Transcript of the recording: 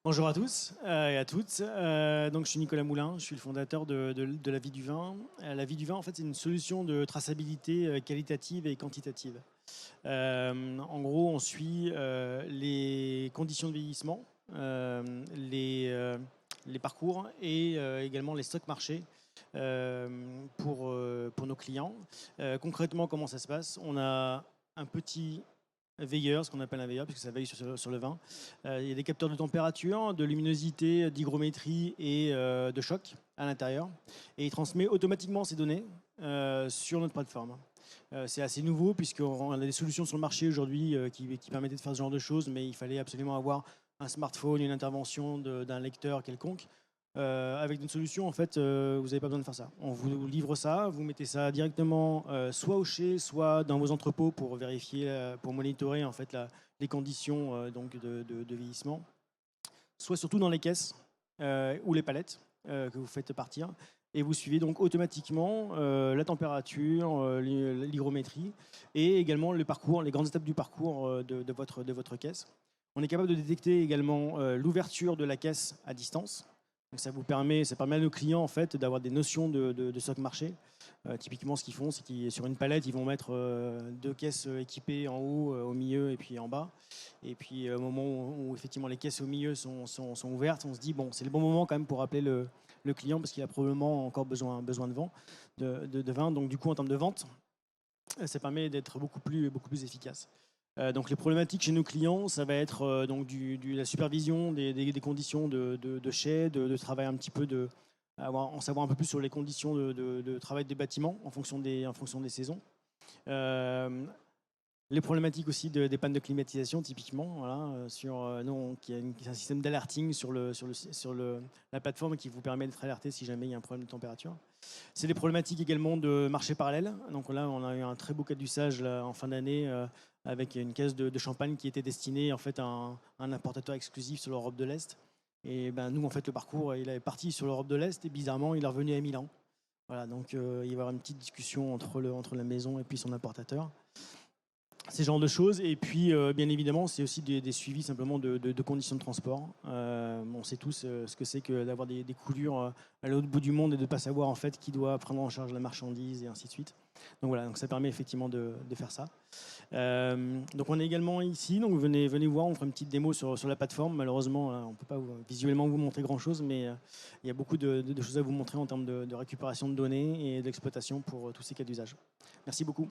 Bonjour à tous et à toutes. Donc, je suis Nicolas Moulin, je suis le fondateur de La Vie du Vin. La Vie du Vin, en fait, c'est une solution de traçabilité qualitative et quantitative. En gros, on suit les conditions de vieillissement, les parcours et également les stocks marchés pour nos clients. Concrètement, comment ça se passe? On a un petit veilleur, ce qu'on appelle un veilleur, puisque ça veille sur le vin. Il y a des capteurs de température, de luminosité, d'hygrométrie et de choc à l'intérieur. Et il transmet automatiquement ces données sur notre plateforme. C'est assez nouveau, puisqu'on a des solutions sur le marché aujourd'hui qui permettaient de faire ce genre de choses, mais il fallait absolument avoir un smartphone, une intervention d'un lecteur quelconque. Avec notre solution, en fait, vous n'avez pas besoin de faire ça. On vous livre ça, vous mettez ça directement soit au chai, soit dans vos entrepôts pour vérifier, pour monitorer en fait les conditions donc de vieillissement, soit surtout dans les caisses ou les palettes que vous faites partir. Et vous suivez donc automatiquement la température, l'hygrométrie et également le parcours, les grandes étapes du parcours de votre caisse. On est capable de détecter également l'ouverture de la caisse à distance. Donc ça permet à nos clients en fait d'avoir des notions de stock marché. Typiquement, ce qu'ils font, c'est qu'ils sur une palette, ils vont mettre deux caisses équipées en haut, au milieu et puis en bas. Et puis au moment où effectivement les caisses au milieu sont ouvertes, on se dit bon, c'est le bon moment quand même pour appeler le client parce qu'il a probablement encore besoin de vin, de vin. Donc du coup, en termes de vente, ça permet d'être beaucoup plus efficace. Donc les problématiques chez nos clients, ça va être donc la supervision des conditions de chai, de travail un petit peu, en savoir un peu plus sur les conditions de travail des bâtiments en fonction des saisons. Euh, les problématiques aussi des pannes de climatisation, typiquement, voilà, nous, qui a un système d'alerting la plateforme qui vous permet d'être alerté si jamais il y a un problème de température. C'est des problématiques également de marché parallèle. Donc là, on a eu un très beau cas d'usage en fin d'année avec une caisse de champagne qui était destinée en fait à un importateur exclusif sur l'Europe de l'Est. Et ben, nous, en fait, le parcours, il est parti sur l'Europe de l'Est et bizarrement, il est revenu à Milan. Voilà, donc il va y avoir une petite discussion entre la maison et puis son importateur. Ces genres de choses. Et puis, bien évidemment, c'est aussi des suivis simplement de conditions de transport. On sait tous ce que c'est que d'avoir des coulures à l'autre bout du monde et de ne pas savoir en fait qui doit prendre en charge la marchandise et ainsi de suite. Donc voilà, donc ça permet effectivement de faire ça. Donc on est également ici, donc venez voir, on fera une petite démo sur la plateforme. Malheureusement, on ne peut pas visuellement vous montrer grand-chose, mais il y a beaucoup de choses à vous montrer en termes de récupération de données et d'exploitation pour tous ces cas d'usage. Merci beaucoup.